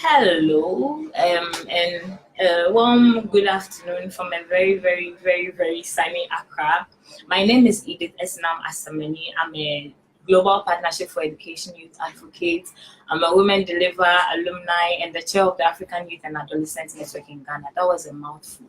Hello, and warm good afternoon from a very, very, very, very sunny Accra. My name is Edith Esinam Asamani. I'm a Global Partnership for Education Youth Advocate. I'm a Women Deliver alumni and the chair of the African Youth and Adolescent Network in Ghana. That was a mouthful.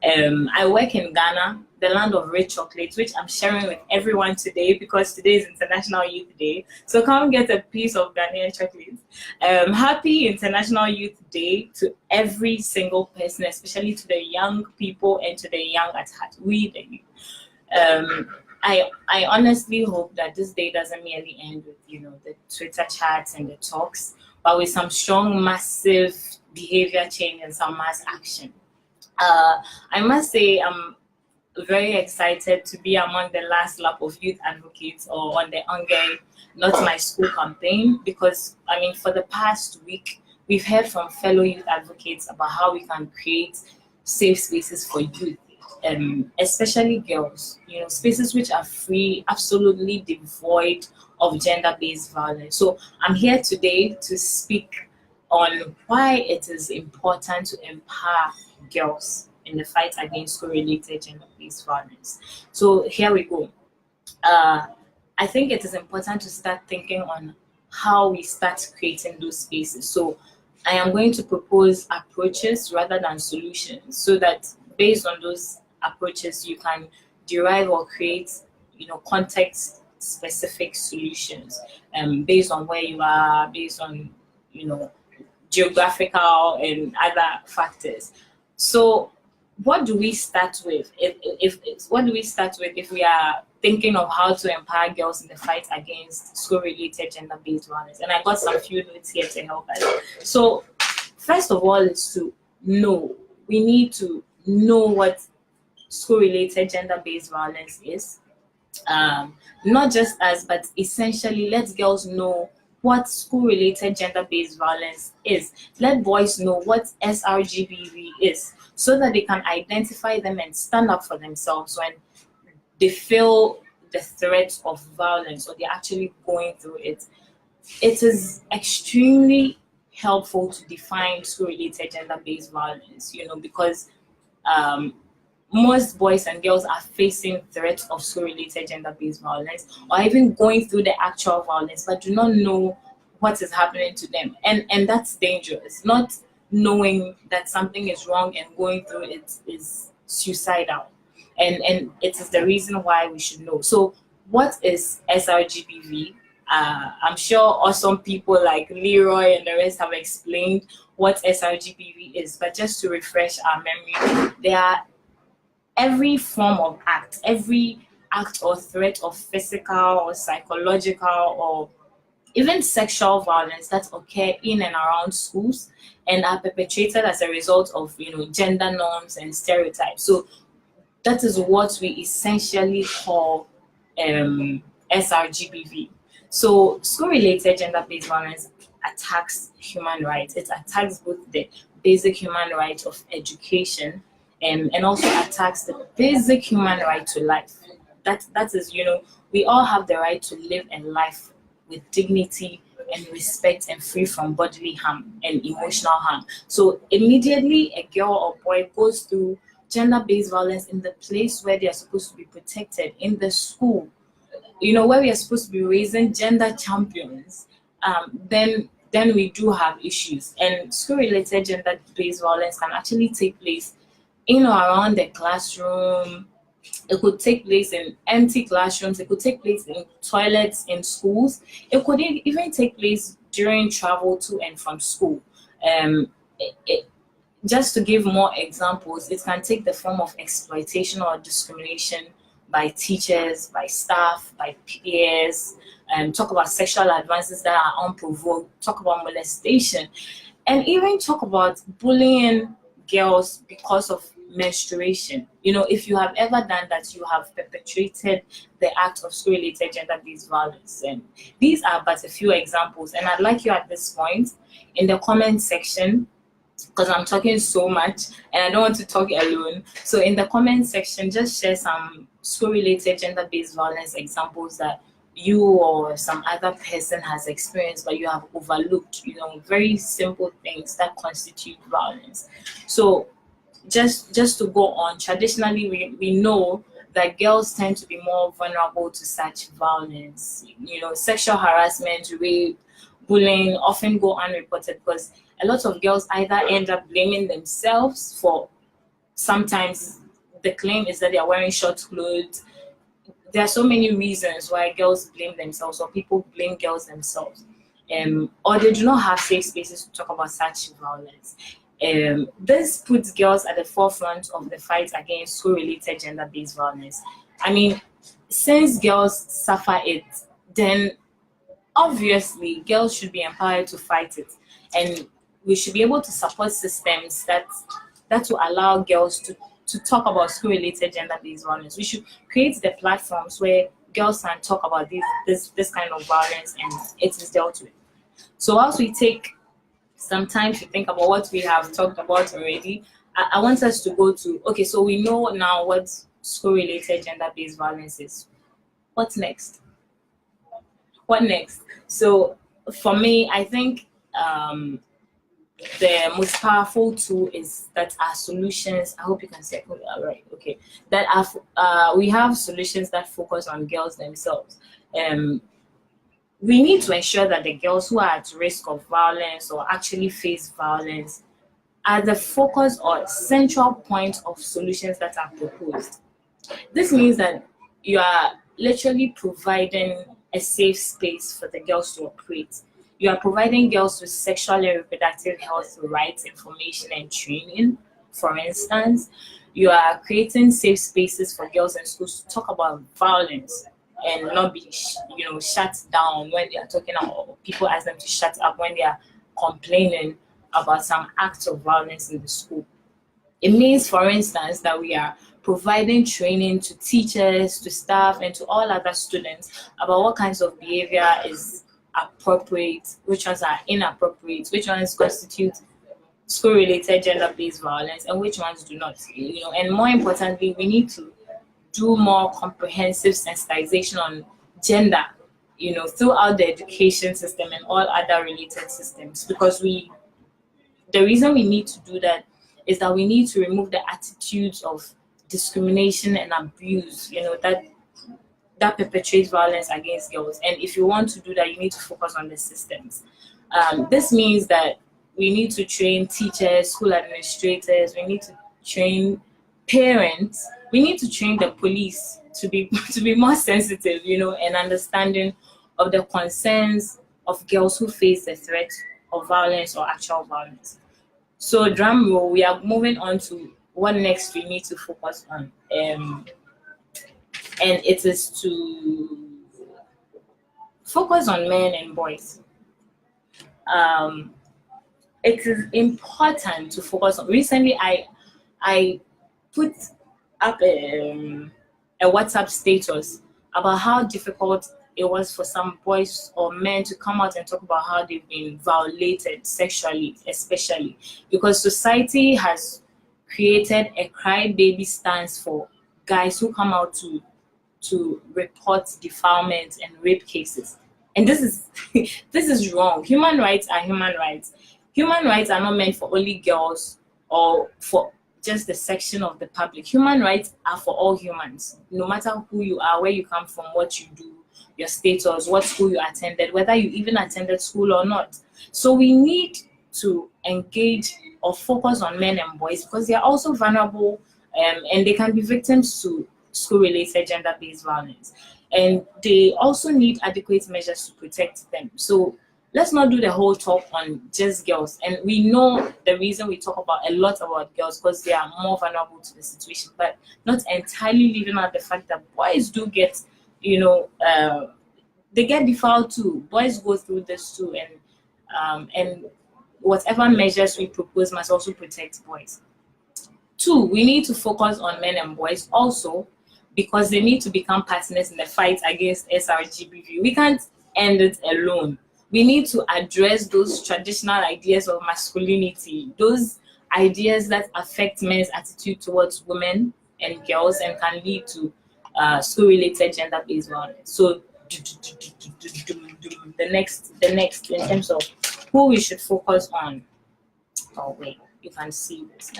I work in Ghana, the land of rich chocolates, which I'm sharing with everyone today because today is International Youth Day. So come get a piece of Ghanaian chocolates. Happy International Youth Day to every single person, especially to the young people and to the young at heart. We the youth. I honestly hope that this day doesn't merely end with the Twitter chats and the talks, but with some strong, massive behavior change and some mass action. I must say I'm very excited to be among the last lap of youth advocates or on the ongoing Not My School campaign, because I mean for the past week we've heard from fellow youth advocates about how we can create safe spaces for youth, especially girls, spaces which are free, absolutely devoid of gender-based violence. So I'm here today to speak on why it is important to empower girls in the fight against school-related gender-based violence. So here we go. I think it is important to start thinking on how we start creating those spaces. So I am going to propose approaches rather than solutions, so that based on those approaches you can derive or create context specific solutions based on where you are, based on geographical and other factors. So what do we start with if we are thinking of how to empower girls in the fight against school-related gender-based violence? And I got some few notes here to help us. So first of all is to know. We need to know what school-related gender-based violence is. Not just us, but essentially let girls know what school-related gender-based violence is. Let boys know what SRGBV is, so that they can identify them and stand up for themselves when they feel the threat of violence or they're actually going through it. It is extremely helpful to define school-related gender-based violence, because most boys and girls are facing threats of school-related gender-based violence, or even going through the actual violence, but do not know what is happening to them. And that's dangerous. Not knowing that something is wrong and going through it is suicidal. And it is the reason why we should know. So what is SRGBV? I'm sure awesome people like Leroy and the rest have explained what SRGBV is, but just to refresh our memory, they are every form of act, every act or threat of physical or psychological or even sexual violence that occur in and around schools and are perpetrated as a result of gender norms and stereotypes. So that is what we essentially call SRGBV. So school-related gender-based violence attacks human rights. It attacks both the basic human right of education and also attacks the basic human right to life. That is, we all have the right to live a life with dignity and respect and free from bodily harm and emotional harm. So immediately a girl or boy goes through gender-based violence in the place where they are supposed to be protected, in the school, where we are supposed to be raising gender champions, then we do have issues. And school-related gender-based violence can actually take place in or around the classroom. It could take place in empty classrooms. It could take place in toilets in schools. It could even take place during travel to and from school. Just to give more examples, it can take the form of exploitation or discrimination by teachers, by staff, by peers, talk about sexual advances that are unprovoked, talk about molestation, and even talk about bullying girls because of menstruation. If you have ever done that, you have perpetrated the act of school-related gender-based violence. And these are but a few examples. And I'd like you at this point in the comment section, because I'm talking so much and I don't want to talk alone. So in the comment section, just share some school-related gender-based violence examples that you or some other person has experienced, but you have overlooked, very simple things that constitute violence. So just to go on, traditionally we know that girls tend to be more vulnerable to such violence. Sexual harassment, rape, bullying often go unreported because a lot of girls either end up blaming themselves for, sometimes the claim is that they are wearing short clothes. There are so many reasons why girls blame themselves or people blame girls themselves, or they do not have safe spaces to talk about such violence. This puts girls at the forefront of the fight against school-related gender-based violence. I mean, since girls suffer it, then obviously girls should be empowered to fight it, and we should be able to support systems that will allow girls to talk about school-related gender-based violence. We should create the platforms where girls can talk about this kind of violence and it is dealt with. So whilst we take some time to think about what we have talked about already, I want us to go to, okay, so we know now what school-related gender-based violence is. What's next? What next? So for me, I think the most powerful tool is that our solutions, I hope you can say, right, okay, that we have solutions that focus on girls themselves. We need to ensure that the girls who are at risk of violence or actually face violence are the focus or central point of solutions that are proposed. This means that you are literally providing a safe space for the girls to operate. You are providing girls with sexual and reproductive health rights, information, and training. For instance, you are creating safe spaces for girls in schools to talk about violence and not be, shut down when they are talking about, or people ask them to shut up when they are complaining about some acts of violence in the school. It means, for instance, that we are providing training to teachers, to staff, and to all other students about what kinds of behavior is appropriate, which ones are inappropriate, which ones constitute school-related gender-based violence, and which ones do not. And more importantly, we need to do more comprehensive sensitization on gender, throughout the education system and all other related systems, because the reason we need to do that is that we need to remove the attitudes of discrimination and abuse, that perpetrates violence against girls. And if you want to do that, you need to focus on the systems. This means that we need to train teachers, school administrators, we need to train parents, we need to train the police to be more sensitive, and understanding of the concerns of girls who face the threat of violence or actual violence. So drum roll, we are moving on to what next we need to focus on. And it is to focus on men and boys. It is important to focus on. Recently, I put up a WhatsApp status about how difficult it was for some boys or men to come out and talk about how they've been violated sexually, especially because society has created a crybaby stance for guys who come out to report defilement and rape cases. And this is this is wrong. Human rights are human rights. Human rights are not meant for only girls or for just the section of the public. Human rights are for all humans, no matter who you are, where you come from, what you do, your status, what school you attended, whether you even attended school or not. So we need to engage or focus on men and boys because they are also vulnerable, and they can be victims to school-related gender-based violence. And they also need adequate measures to protect them. So let's not do the whole talk on just girls. And we know the reason we talk about a lot about girls because they are more vulnerable to the situation, but not entirely leaving out the fact that boys do get, they get defiled too. Boys go through this too, and whatever measures we propose must also protect boys. Two, we need to focus on men and boys also because they need to become partners in the fight against SRGBV. We can't end it alone. We need to address those traditional ideas of masculinity, those ideas that affect men's attitude towards women and girls and can lead to school-related gender-based violence. So the next in terms of who we should focus on. Oh wait, you can see this.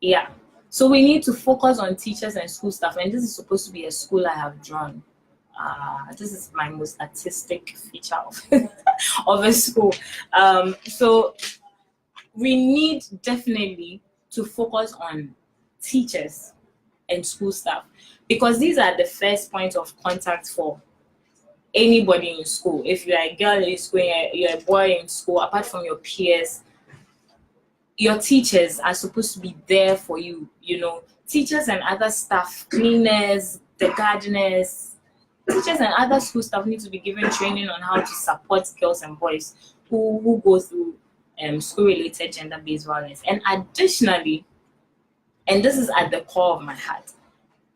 Yeah. So we need to focus on teachers and school staff, and this is supposed to be a school I have drawn. This is my most artistic feature of, of a school. So we need definitely to focus on teachers and school staff, because these are the first point of contact for anybody in school. If you're a girl in school, you're a boy in school, apart from your peers, your teachers are supposed to be there for you. You know, teachers and other staff, cleaners, the gardeners, teachers and other school staff need to be given training on how to support girls and boys who go through school-related gender-based violence. And additionally, and this is at the core of my heart,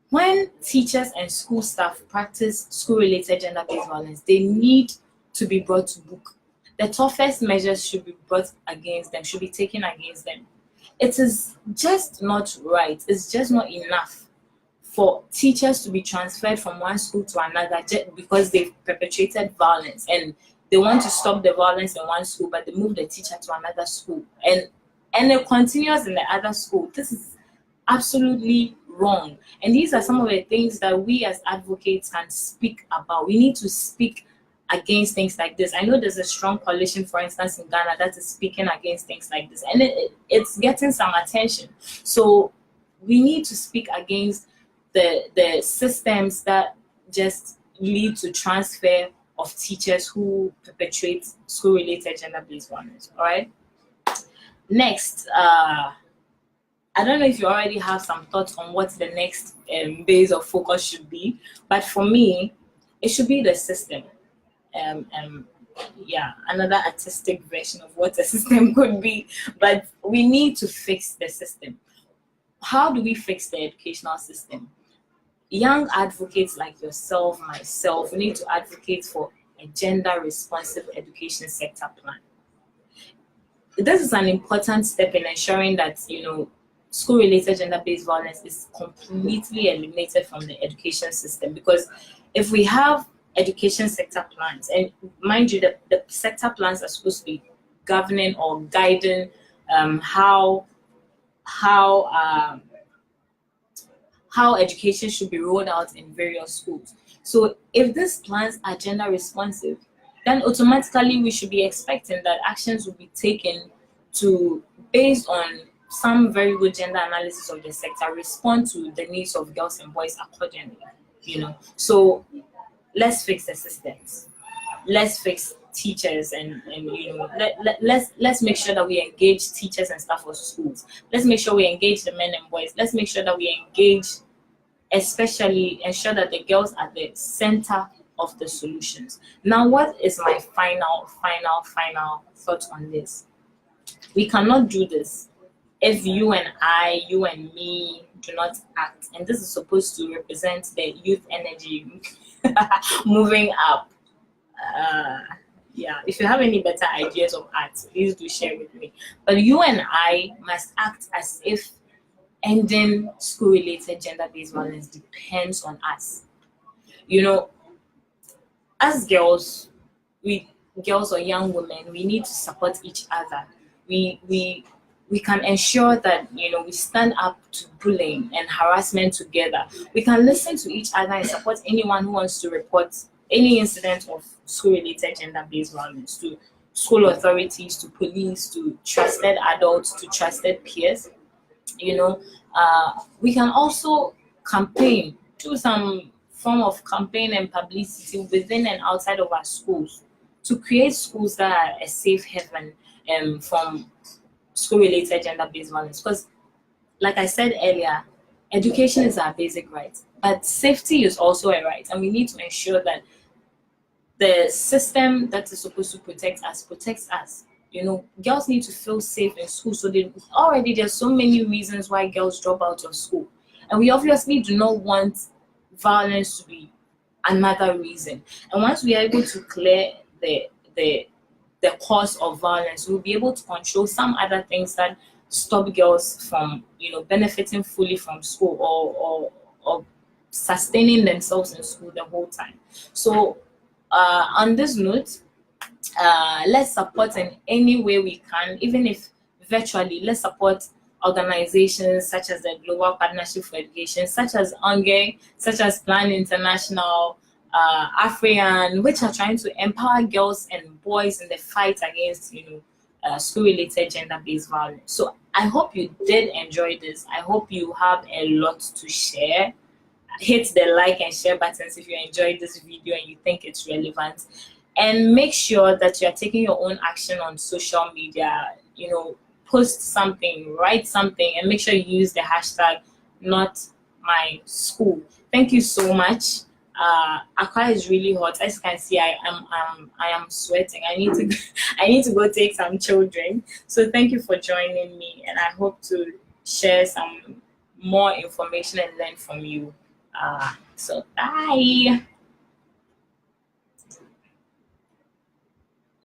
when teachers and school staff practice school-related gender-based violence, they need to be brought to book. The toughest measures should be brought against them, should be taken against them. It is just not right. It's just not enough for teachers to be transferred from one school to another just because they've perpetrated violence and they want to stop the violence in one school, but they move the teacher to another school. And it continues in the other school. This is absolutely wrong. And these are some of the things that we as advocates can speak about. We need to speak against things like this. I know there's a strong coalition, for instance, in Ghana that is speaking against things like this, and it's getting some attention. So we need to speak against the systems that just lead to transfer of teachers who perpetrate school-related gender-based violence. All right. Next, I don't know if you already have some thoughts on what the next base of focus should be, but for me, it should be the system. Yeah, another artistic version of what a system could be, but we need to fix the system. How do we fix the educational system? Young advocates like yourself, myself, we need to advocate for a gender-responsive education sector plan. This is an important step in ensuring that, you know, school-related gender-based violence is completely eliminated from the education system, because if we have education sector plans, and mind you, the sector plans are supposed to be governing or guiding how education should be rolled out in various schools. So if these plans are gender responsive, then automatically we should be expecting that actions will be taken to, based on some very good gender analysis of the sector, respond to the needs of girls and boys accordingly. You know, so let's fix the systems. Let's fix teachers, and you know, let's make sure that we engage teachers and staff of schools. Let's make sure we engage the men and boys. Let's make sure that we engage, especially ensure that the girls are the center of the solutions. Now, what is my final thought on this? We cannot do this if you and I, you and me do not act. And this is supposed to represent the youth energy moving up. Yeah, if you have any better ideas of art, please do share with me. But you and I must act as if ending school-related gender-based violence depends on us. You know, as girls, girls or young women, we need to support each other. We can ensure that, you know, we stand up to bullying and harassment together. We can listen to each other and support anyone who wants to report any incident of school-related gender-based violence to school authorities, to police, to trusted adults, to trusted peers. You know, we can also campaign, do some form of campaign and publicity within and outside of our schools to create schools that are a safe haven from school-related gender-based violence. Because, like I said earlier, education is our basic right, but safety is also a right, and we need to ensure that the system that is supposed to protects us. You know, girls need to feel safe in school. So there's so many reasons why girls drop out of school, and we obviously do not want violence to be another reason. And once we are able to clear the cause of violence, we'll be able to control some other things that stop girls from, you know, benefiting fully from school or sustaining themselves in school the whole time. So on this note, let's support in any way we can, even if virtually. Let's support organizations such as the Global Partnership for Education, such as ONGE, such as Plan International, AFRIAN, which are trying to empower girls and boys in the fight against, school-related gender-based violence. So I hope you did enjoy this. I hope you have a lot to share. Hit the like and share buttons if you enjoyed this video and you think it's relevant. And make sure that you're taking your own action on social media. Post something, write something, and make sure you use the hashtag #NotMySchool. Thank you so much. Accra is really hot. As you can see, I am sweating. I need to go take some children. So thank you for joining me, and I hope to share some more information and learn from you. So bye.